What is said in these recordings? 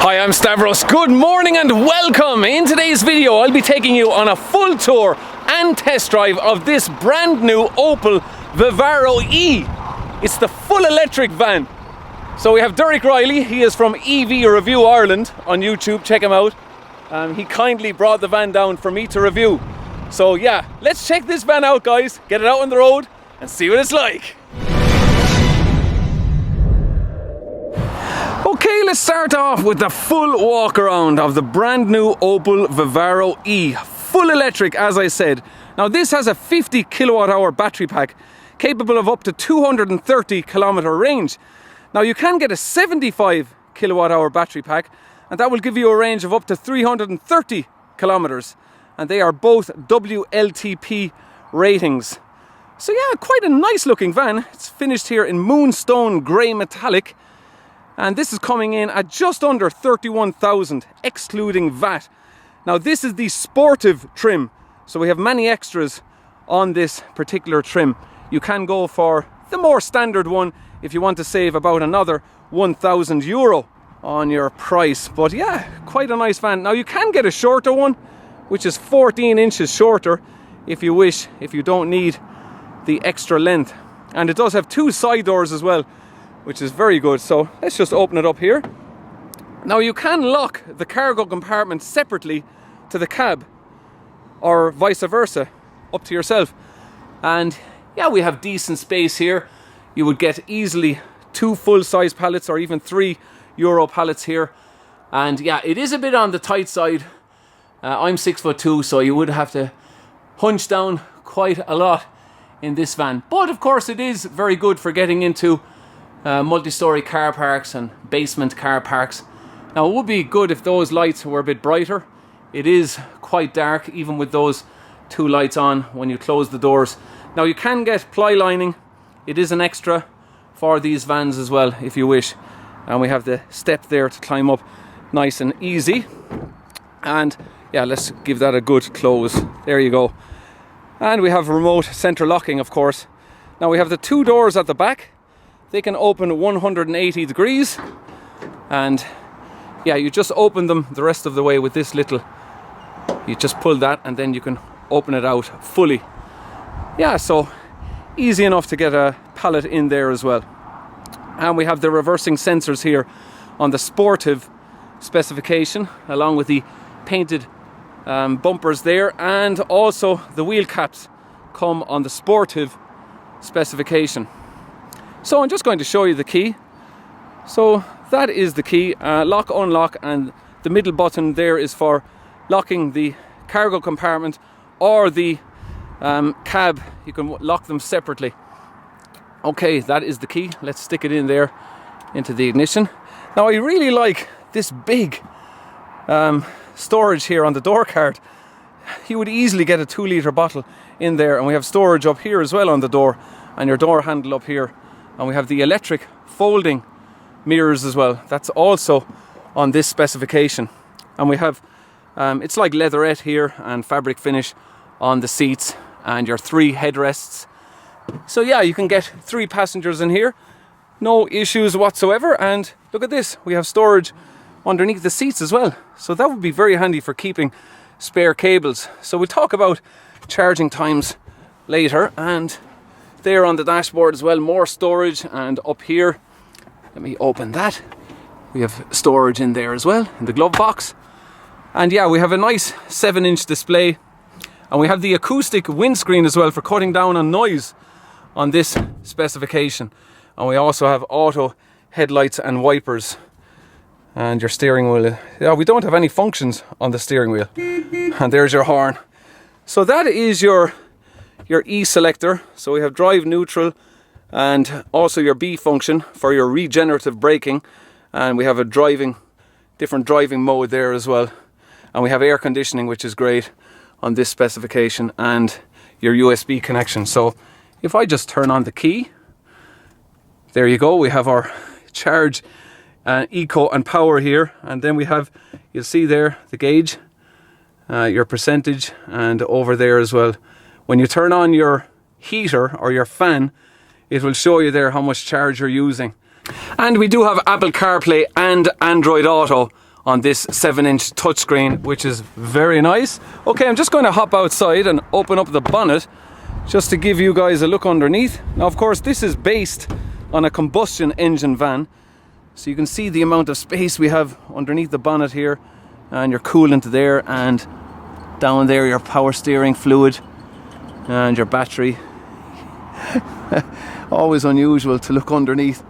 Hi, I'm Stavros. Good morning and welcome. In today's video, I'll be taking you on a full tour and test drive of this brand new Opel Vivaro-e. It's the full electric van. So we have Derek Reilly. He is from EV Review Ireland on YouTube. Check him out. He kindly brought the van down for me to review. So yeah, let's check this van out, guys. Get it out on the road and see what it's like. Okay, let's start off with the full walk around of the brand new Opel Vivaro-e. Full electric, as I said. Now this has a 50 kilowatt hour battery pack capable of up to 230 kilometer range. Now you can get a 75 kilowatt hour battery pack and that will give you a range of up to 330 kilometers. And they are both WLTP ratings. So yeah, quite a nice looking van. It's finished here in Moonstone Grey Metallic. And this is coming in at just under 31,000 excluding VAT. Now this is the Sportive trim, so we have many extras on this particular trim. You can go for the more standard one if you want to save about another €1,000 on your price. But yeah, quite a nice van. Now you can get a shorter one, which is 14 inches shorter if you wish, if you don't need the extra length. And it does have two side doors as well, which is very good. So let's just open it up here. Now you can lock the cargo compartment separately to the cab or vice versa, up to yourself. And yeah, we have decent space here. You would get easily 2 full-size pallets or even 3 Euro pallets here. And yeah, it is a bit on the tight side. I'm 6'2", so you would have to hunch down quite a lot in this van. But of course it is very good for getting into multi-story car parks and basement car parks. Now it would be good if those lights were a bit brighter. It is quite dark even with those 2 lights on when you close the doors. Now you can get ply lining. It is an extra for these vans as well if you wish. And we have the step there to climb up nice and easy. And yeah, let's give that a good close. There you go. And we have remote center locking, of course. Now we have the 2 doors at the back. They can open 180 degrees, and yeah, you just open them the rest of the way with this little, you just pull that and then you can open it out fully. Yeah, so easy enough to get a pallet in there as well. And we have the reversing sensors here on the Sportive specification, along with the painted bumpers there, and also the wheel caps come on the Sportive specification. So I'm just going to show you the key. So that is the key, lock, unlock, and the middle button there is for locking the cargo compartment or the cab. You can lock them separately. Okay, that is the key. Let's stick it in there into the ignition. Now I really like this big storage here on the door card. You would easily get a 2-litre bottle in there, and we have storage up here as well on the door, and your door handle up here. And we have the electric folding mirrors as well. That's also on this specification. And we have, it's like leatherette here and fabric finish on the seats and your 3 headrests. So yeah, you can get 3 passengers in here. No issues whatsoever. And look at this, we have storage underneath the seats as well. So that would be very handy for keeping spare cables. So we'll talk about charging times later. And there on the dashboard as well, more storage. And up here, let me open that, we have storage in there as well, in the glove box. And yeah, we have a nice 7-inch display, and we have the acoustic windscreen as well for cutting down on noise on this specification. And we also have auto headlights and wipers. And your steering wheel, yeah, we don't have any functions on the steering wheel. And there's your horn. So that is your E selector. So we have drive, neutral, and also your B function for your regenerative braking. And we have a different driving mode there as well. And we have air conditioning, which is great on this specification, and your USB connection. So if I just turn on the key, there you go. We have our charge, eco and power here. And then we have, you'll see there, the gauge, your percentage, and over there as well. When you turn on your heater or your fan, it will show you there how much charge you're using. And we do have Apple CarPlay and Android Auto on this 7-inch touchscreen, which is very nice. Okay, I'm just going to hop outside and open up the bonnet just to give you guys a look underneath. Now, of course, this is based on a combustion engine van, so you can see the amount of space we have underneath the bonnet here, and your coolant there, and down there your power steering fluid and your battery. Always unusual to look underneath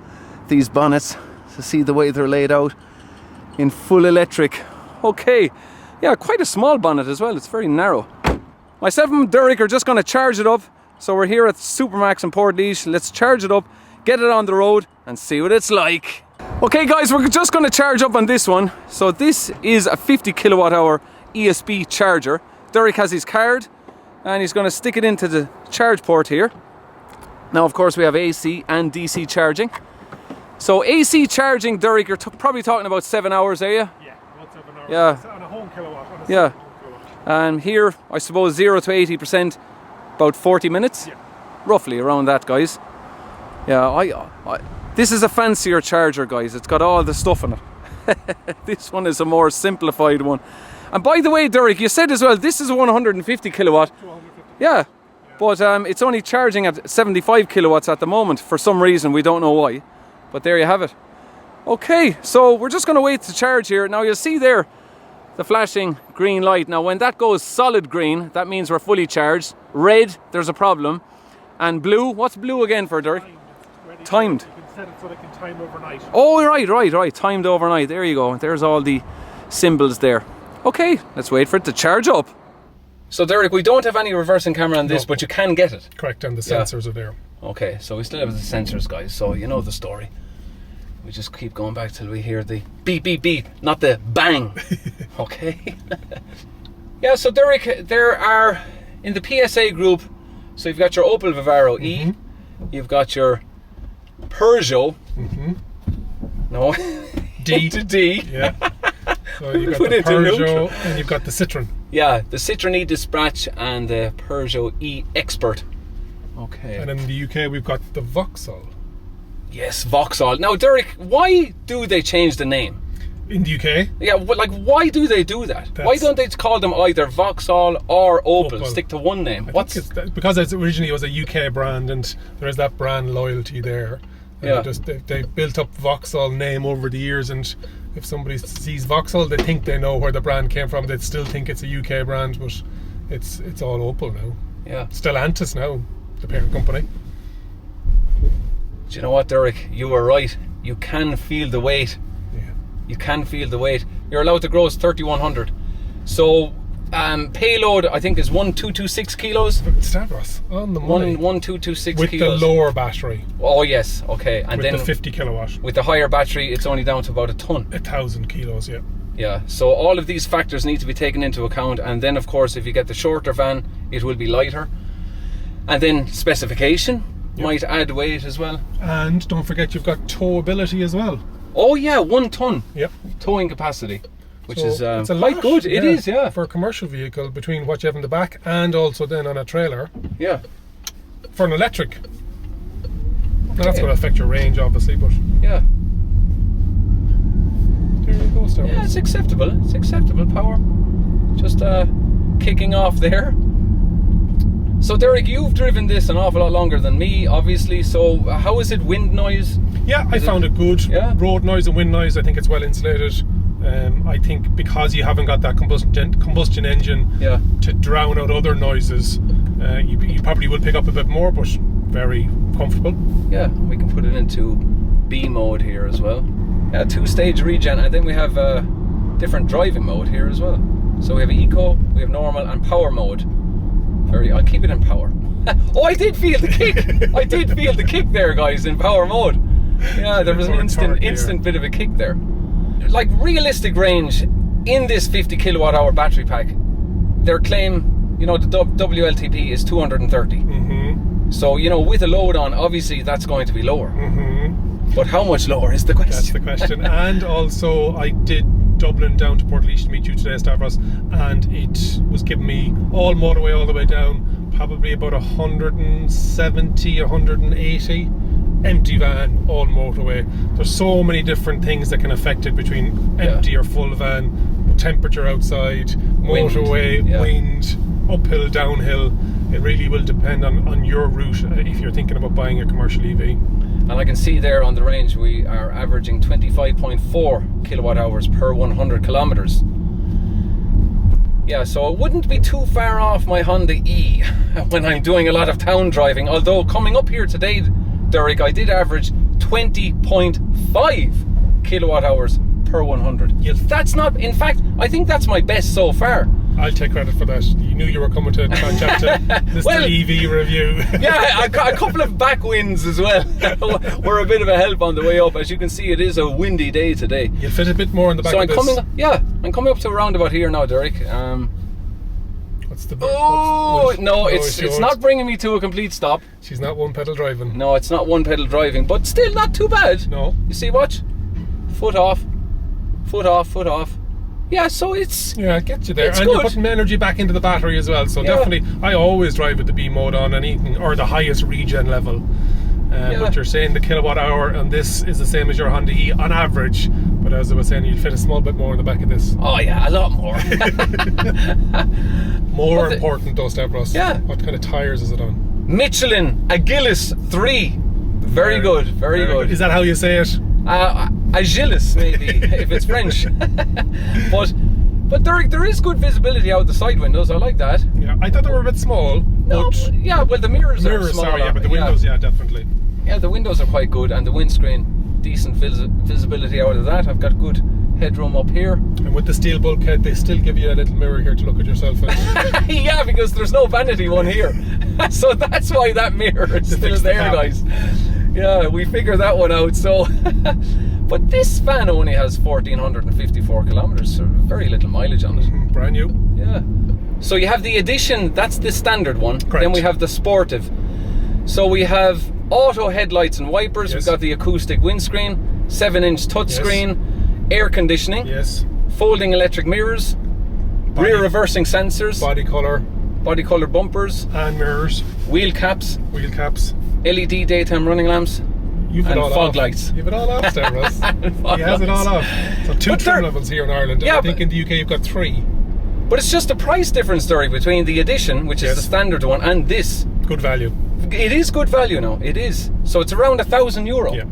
these bonnets to see the way they're laid out in full electric. Okay, yeah, quite a small bonnet as well. It's very narrow. Myself and Derek are just going to charge it up. So we're here at Supermax in Portlaoise. Let's charge it up, get it on the road and see what it's like. Okay guys, we're just going to charge up on this one. So this is a 50 kilowatt hour ESP charger. Derek has his card and he's going to stick it into the charge port here. Now, of course, we have AC and DC charging. So AC charging, Derek, you're probably talking about 7 hours, are you? Yeah, about 7 hours. Yeah. On a home kilowatt. On a Yeah. home kilowatt. And here, I suppose 0 to 80%, about 40 minutes? Yeah. Roughly around that, guys. Yeah, this is a fancier charger, guys. It's got all the stuff in it. This one is a more simplified one. And by the way, Derek, you said as well, this is a 150 kilowatt. 250. Yeah. But it's only charging at 75 kilowatts at the moment. For some reason, we don't know why. But there you have it. Okay, so we're just going to wait to charge here. Now you'll see there the flashing green light. Now when that goes solid green, that means we're fully charged. Red, there's a problem. And blue, what's blue again for, Derek? Timed. You can set it so they can time overnight. Oh, right. Timed overnight. There you go. There's all the symbols there. Okay, let's wait for it to charge up. So Derek, we don't have any reversing camera on this, but you can get it. Correct, and the sensors are there. Okay, so we still have the sensors, guys, so you know the story. We just keep going back till we hear the beep, beep, beep, not the bang. Okay. Yeah, so Derek, there are, in the PSA group, so you've got your OPEL Vivaro-e, you've got your Peugeot, no, D. to D. Yeah. So you've got Put the it in neutral. Peugeot and you've got the Citroen. Yeah, the Citroen e-Dispatch and the Peugeot e-Expert. Okay. And in the UK we've got the Vauxhall. Yes, Vauxhall. Now, Derek, why do they change the name? In the UK? Yeah, like, why do they do that? Why don't they call them either Vauxhall or Opel? Stick to one name. Because it originally was a UK brand, and there is that brand loyalty there. Yeah. They built up Vauxhall name over the years, and if somebody sees Vauxhall, they think they know where the brand came from. They'd still think it's a UK brand, but it's all Opel now. Yeah. Stellantis now, the parent company. Do you know what, Derek? You were right. You can feel the weight. Yeah. You can feel the weight. You're allowed to gross 3,100. So payload, I think, is 1,226 kilos. Stavros, on the money. 1,226 with kilos. the lower battery. Oh yes, okay. And with then the 50 kilowatt. with the higher battery, it's only down to about a ton. 1,000 kilos, yeah. Yeah, so all of these factors need to be taken into account, and then of course if you get the shorter van, it will be lighter. And then specification might add weight as well. And don't forget you've got towability as well. Oh yeah, 1 ton Yep. towing capacity, which So is it's a quite lot, good. It is, yeah. For a commercial vehicle, between what you have in the back and also then on a trailer. Yeah. For an electric. Now that's going to affect your range obviously, but Yeah. there you go, Star Yeah, Wars. it's acceptable. It's acceptable power. Just kicking off there. So Derek, you've driven this an awful lot longer than me, obviously. So how is it wind noise? Yeah, I found it good. Yeah. Road noise and wind noise, I think it's well insulated. I think because you haven't got that combustion engine to drown out other noises, you probably will pick up a bit more, but very comfortable. Yeah, we can put it into B mode here as well. Yeah, 2-stage regen, and then we have different driving mode here as well. So we have eco, we have normal, and power mode. I'll keep it in power. Oh, I did feel the kick. I did feel the kick there, guys, in power mode. Yeah, there was an instant bit of a kick there. Like, realistic range in this 50 kilowatt hour battery pack, their claim, you know, the WLTP is 230. So, you know, with a load on, obviously that's going to be lower. But how much lower is the question? That's the question. And also, I did Dublin down to Portlaoise to meet you today, Stavros, and it was giving me all motorway all the way down, probably about 170, 180 empty van, all motorway. There's so many different things that can affect it between empty or full van, temperature outside, motorway, wind, uphill, downhill. It really will depend on your route if you're thinking about buying a commercial EV. And I can see there on the range we are averaging 25.4 kilowatt hours per 100 kilometers. Yeah, so it wouldn't be too far off my Honda E when I'm doing a lot of town driving. Although coming up here today, Derek, I did average 20.5 kilowatt hours per 100. Yes. That's not, in fact, I think that's my best so far. I'll take credit for that. You knew you were coming to contact Mr. EV review. Yeah, a couple of backwinds as well were a bit of a help on the way up. As you can see, it is a windy day today. You'll fit a bit more in the back of this. I'm coming up to a roundabout here now, Derek. It's not bringing me to a complete stop. She's not one pedal driving. No, it's not one pedal driving, but still not too bad. No. You see, watch. Foot off, foot off, foot off. Yeah, so it's... Yeah, it gets you there. It's and good. You're putting energy back into the battery as well. So definitely, I always drive with the B mode on anything, or the highest regen level. But you're saying the kilowatt hour on this is the same as your Honda E on average. But as I was saying, you'll fit a small bit more in the back of this. Oh yeah, a lot more. More important though, Stavros. Yeah. What kind of tyres is it on? Michelin Agilis 3. Very good, very good. Is that how you say it? Agilis, maybe, if it's French. But there is good visibility out the side windows. I like that. Yeah, I thought they were a bit small. No, well, the mirrors are small. Sorry, but the windows, definitely. Yeah, the windows are quite good, and the windscreen, decent visibility out of that. I've got good headroom up here. And with the steel bulkhead, they still give you a little mirror here to look at yourself in. Yeah, because there's no vanity one here. So that's why that mirror is still there, guys. Yeah, we figured that one out. So, but this van only has 1,454 kilometers, so very little mileage on it. Brand new. Yeah. So you have the Edition, that's the standard one. Correct. Then we have the Sportive. So we have auto headlights and wipers. We've got the acoustic windscreen, 7-inch touchscreen, air conditioning, folding electric mirrors, rear reversing sensors, body colour bumpers, and mirrors, wheel caps, LED daytime running lamps, and fog lights. You've it all off, Stavros. He has it all off. So 2 trim levels here in Ireland. I think in the UK you've got 3. But it's just a price difference, Derek, between the Edition, which is the standard one, and this. Good value. It is good value now. It is. So it's around €1,000. Yeah.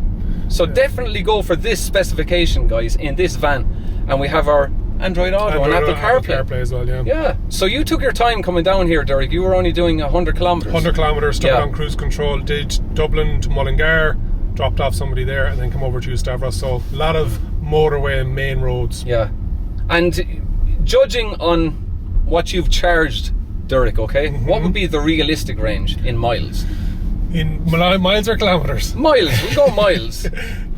So definitely go for this specification, guys, in this van. And we have our Android Auto and Apple CarPlay as well. Yeah. So you took your time coming down here, Derek. You were only doing 100 kilometers. 100 kilometers. Stuck on cruise control. Did Dublin to Mullingar. Dropped off somebody there, and then come over to Stavros. So a lot of motorway and main roads. Yeah. And judging on what you've charged, Derek, okay, what would be the realistic range in miles? In miles or kilometers? Miles. We'll go miles.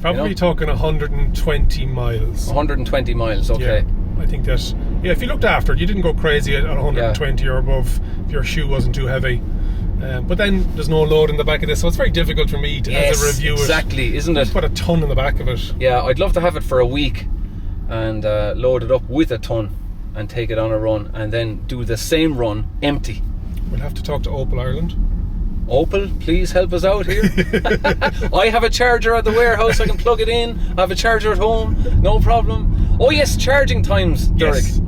Probably talking 120 miles. 120 miles, okay. Yeah, I think that, if you looked after it, you didn't go crazy at 120 or above if your shoe wasn't too heavy. But then there's no load in the back of this, so it's very difficult for me to, as a reviewer. Exactly, isn't it? Put a ton in the back of it. Yeah, I'd love to have it for a week and load it up with a ton and take it on a run and then do the same run empty. We'll have to talk to Opel Ireland. Opel, please help us out here. I have a charger at the warehouse, I can plug it in. I have a charger at home, no problem. Oh yes, charging times, Derek. Yes.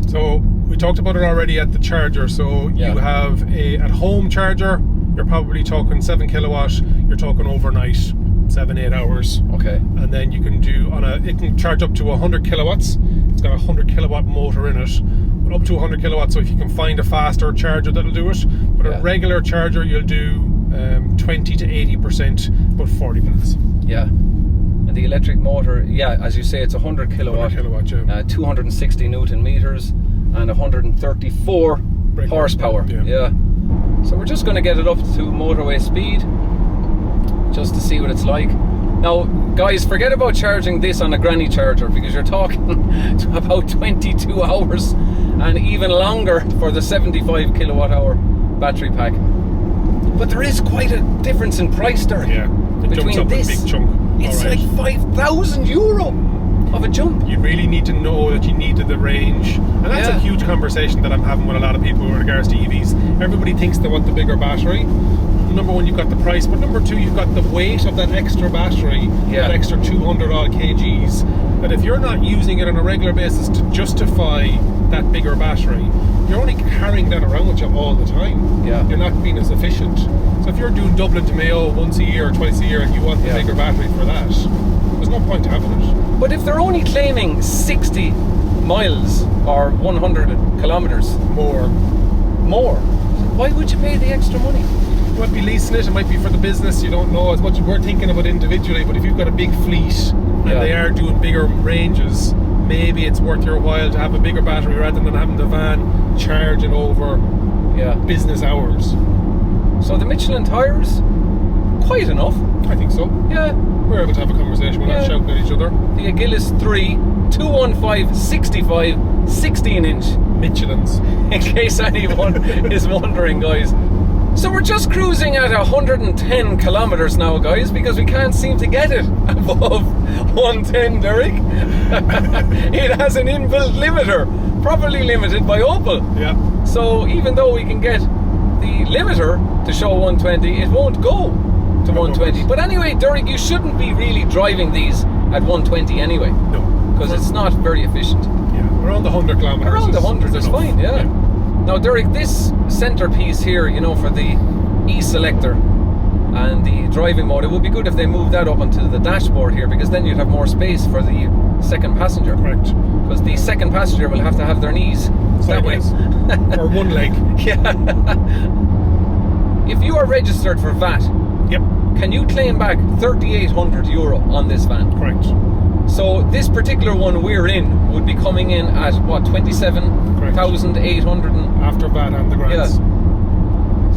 So we talked about it already at the charger. So you have a at-home charger. You're probably talking 7 kilowatt. You're talking overnight, 7-8 hours. Okay. And then you can do it can charge up to 100 kilowatts. It's got a 100 kilowatt motor in it, but up to 100 kilowatts. So if you can find a faster charger, that'll do it. But a regular charger, you'll do 20 to 80%, about 40 minutes. Yeah. And the electric motor, as you say, it's 100 kilowatt, 260 newton meters, and 134 horsepower. Yeah. So we're just going to get it up to motorway speed, just to see what it's like. Now, guys, forget about charging this on a granny charger, because you're talking about 22 hours and even longer for the 75 kilowatt hour battery pack. But there is quite a difference in price there. Yeah, it jumps up a big chunk. It's like €5,000 of a jump. You really need to know that you needed the range, and that's a huge conversation that I'm having with a lot of people with regards to EVs. Everybody thinks they want the bigger battery. number one, you've got the price, but number two, you've got the weight of that extra battery, that extra 200 odd kgs, that if you're not using it on a regular basis to justify that bigger battery, you're only carrying that around with you all the time. Yeah. You're not being as efficient. So if you're doing Dublin to Mayo once a year or twice a year and you want the bigger battery for that, there's no point having it. But if they're only claiming 60 miles or 100 kilometres more, why would you pay the extra money? You might be leasing it might be for the business, you don't know as much. We're thinking about individually, but if you've got a big fleet and they are doing bigger ranges, maybe it's worth your while to have a bigger battery rather than having the van charging over business hours. So the Michelin tyres, quite enough. I think so. Yeah. We're able to have a conversation, we're not shouting at each other. The Agilus 3, 215, 65, 16-inch. Michelins. In case anyone is wondering, guys. So we're just cruising at 110 kilometres now, guys, because we can't seem to get it above 110, Derek. It has an inbuilt limiter, properly limited by Opel. Yeah. So even though we can get the limiter to show 120, it won't go to 120. But anyway, Derek, you shouldn't be really driving these at 120 anyway. No. Because it's not very efficient. Yeah, around the 100 kilometres. Around the 100 is fine, yeah. Now, Derek, this centerpiece here, you know, for the E-selector and the driving mode, it would be good if they moved that up onto the dashboard here, because then you'd have more space for the second passenger. Correct. Because the second passenger will have to have their knees sideways. Or one leg. Yeah. If you are registered for VAT, can you claim back €3,800 on this van? Correct. So this particular one we're in would be coming in at what, 27,800 after VAT and the grants.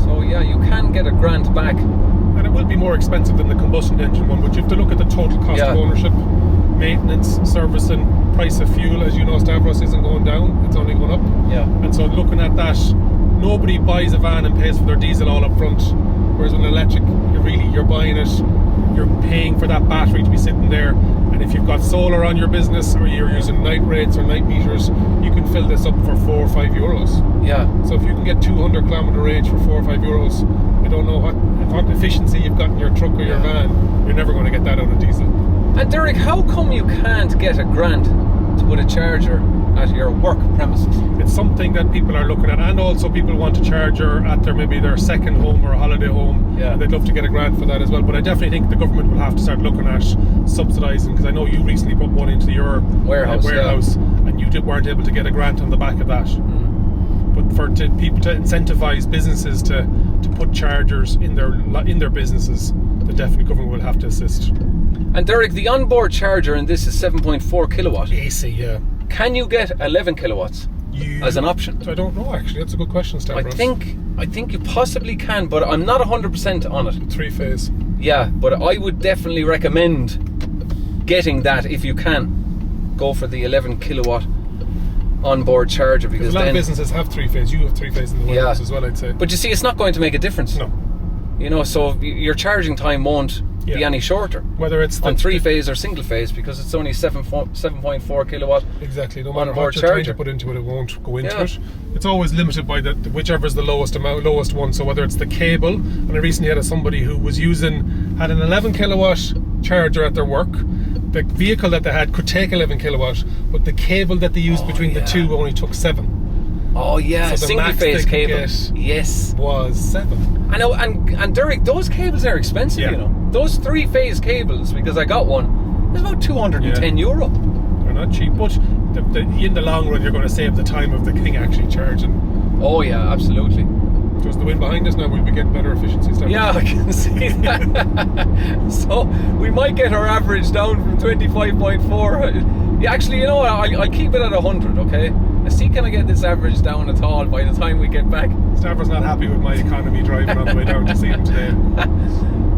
So yeah, you can get a grant back. And it will be more expensive than the combustion engine one, but you have to look at the total cost of ownership, maintenance, servicing, price of fuel. As you know, Stavros isn't going down, it's only going up. Yeah. And so looking at that, nobody buys a van and pays for their diesel all up front. Whereas with an electric, you're buying it, you're paying for that battery to be sitting there. And if you've got solar on your business, or you're using night rates or night meters, you can fill this up for €4 or €5. Yeah. So if you can get 200 kilometre range for €4 or €5, I don't know what efficiency you've got in your truck or your van. You're never going to get that out of diesel. And Derek, how come you can't get a grant to put a charger at your work premises? It's something that people are looking at, and also people want a charger at maybe their second home or a holiday home. Yeah. They'd love to get a grant for that as well. But I definitely think the government will have to start looking at subsidising, because I know you recently put one into your warehouse, and you weren't able to get a grant on the back of that. But for people to incentivise businesses to put chargers in their businesses, the definitely government will have to assist. And Derek, the onboard charger in this is 7.4 kilowatt. AC, yeah. Can you get 11 kilowatts as an option? I don't know, actually. That's a good question, Stavros. I think you possibly can, but I'm not 100% on it. 3-phase. Yeah, but I would definitely recommend getting that if you can. Go for the 11 kilowatt onboard charger, because a lot of businesses have 3-phase. You have 3-phase in the warehouse as well, I'd say. But you see, it's not going to make a difference. No. You know, so your charging time won't be any shorter. Whether it's on 3-phase or single phase, because it's only 7.4 kilowatt. Exactly. No matter what you're trying to put into it, it won't go into it. It's always limited by whichever is the lowest one. So whether it's the cable, and I recently had somebody who was had an 11 kilowatt charger at their work. The vehicle that they had could take 11 kilowatt, but the cable that they used between the two only took 7. Oh yeah, so single phase cable. Yes, was 7. I know, and Derek, those cables are expensive. You know, those 3-phase cables, because I got one. It's about €210. They're not cheap, but in the long run, you're going to save the time of the thing actually charging. Oh yeah, absolutely. There's the wind behind us now. We'll be getting better efficiency stuff. Yeah, I can see that. So we might get our average down from 25.4. Yeah, actually, you know what? I'll keep it at 100. Okay. Let's see, can I get this average down at all by the time we get back? Stavros not happy with my economy driving on the way down to see him today.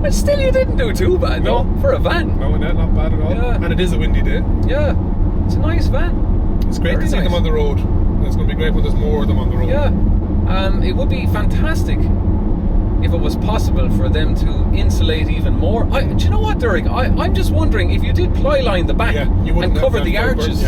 But still, you didn't do too bad, though, for a van. No, not bad at all. Yeah. And it is a windy day. Yeah, it's a nice van. It's great to see them on the road. It's going to be great when there's more of them on the road. Yeah. It would be fantastic if it was possible for them to insulate even more. Do you know what, Derek? I'm just wondering, if you did ply line the back and cover the arches,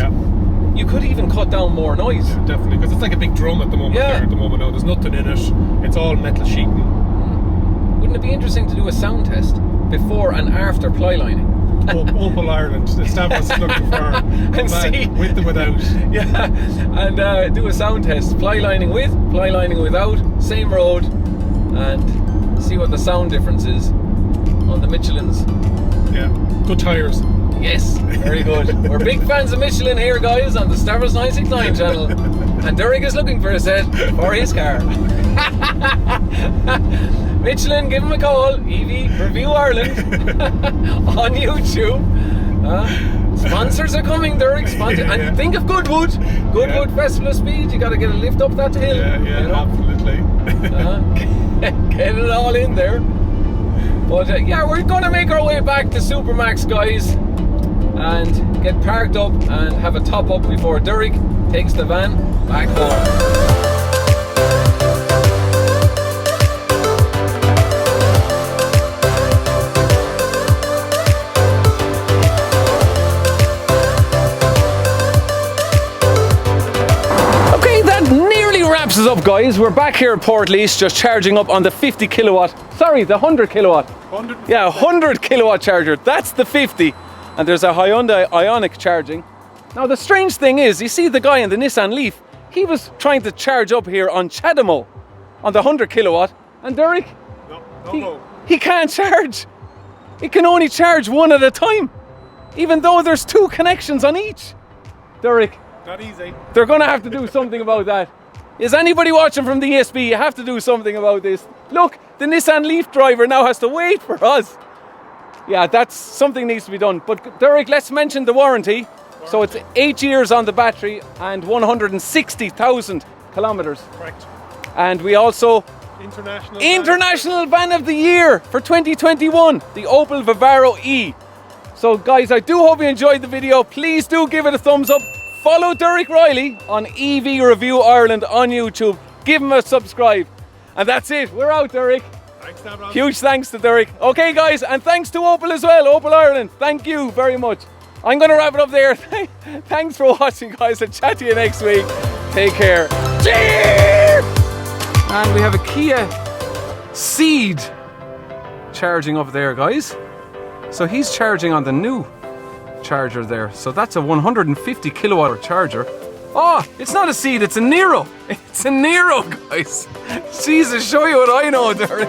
you could even cut down more noise. Yeah, definitely, because it's like a big drum at the moment. There at the moment now. There's nothing in it. It's all metal sheeting. Wouldn't wouldn't it be interesting to do a sound test before and after ply lining? Opel Ireland, the staff was looking for and see with and without. Yeah, and do a sound test. Ply lining with, ply lining without, same road, and see what the sound difference is on the Michelins. Yeah, good tyres. Yes, very good. We're big fans of Michelin here, guys, on the Stavros 969 channel. And Derek is looking for a set for his car. Michelin, give him a call. EV Review Ireland on YouTube. Sponsors are coming, Derek. And think of Goodwood. Goodwood Festival of Speed. You got to get a lift up that hill. Yeah, you know? Absolutely. Get it all in there. But yeah, we're going to make our way back to Supermax, guys, and get parked up and have a top up before Derek takes the van back home. Wraps us up, guys. We're back here at Portlease, just charging up on the 50 kilowatt. Sorry, the 100 kilowatt. 100. Yeah, 100 kilowatt charger. That's the 50. And there's a Hyundai Ioniq charging. Now, the strange thing is, you see the guy in the Nissan Leaf, he was trying to charge up here on Chadamo on the 100 kilowatt. And Derek, he can't charge. He can only charge one at a time, even though there's two connections on each. Derek, not easy. They're going to have to do something about that. Is anybody watching from the ESB? You have to do something about this. Look, the Nissan Leaf driver now has to wait for us. Yeah, that's something needs to be done. But Derek, let's mention the warranty. So it's 8 years on the battery and 160,000 kilometers. Correct. And we also International Van of the Year for 2021, the Opel Vivaro-e. So guys, I do hope you enjoyed the video. Please do give it a thumbs up. Follow Derek Reilly on EV Review Ireland on YouTube. Give him a subscribe. And that's it. We're out, Derek. Thanks, Stavros. Huge thanks to Derek. Okay, guys, and thanks to Opel as well, Opel Ireland. Thank you very much. I'm going to wrap it up there. Thanks for watching, guys. I'll chat to you next week. Take care. Cheers! And we have a Kia Ceed charging up there, guys. So he's charging on the new charger there. So that's a 150 kilowatt charger. Oh, it's not a Ceed, it's a Nero. It's a Nero, guys. Jesus, show you what I know, Derek.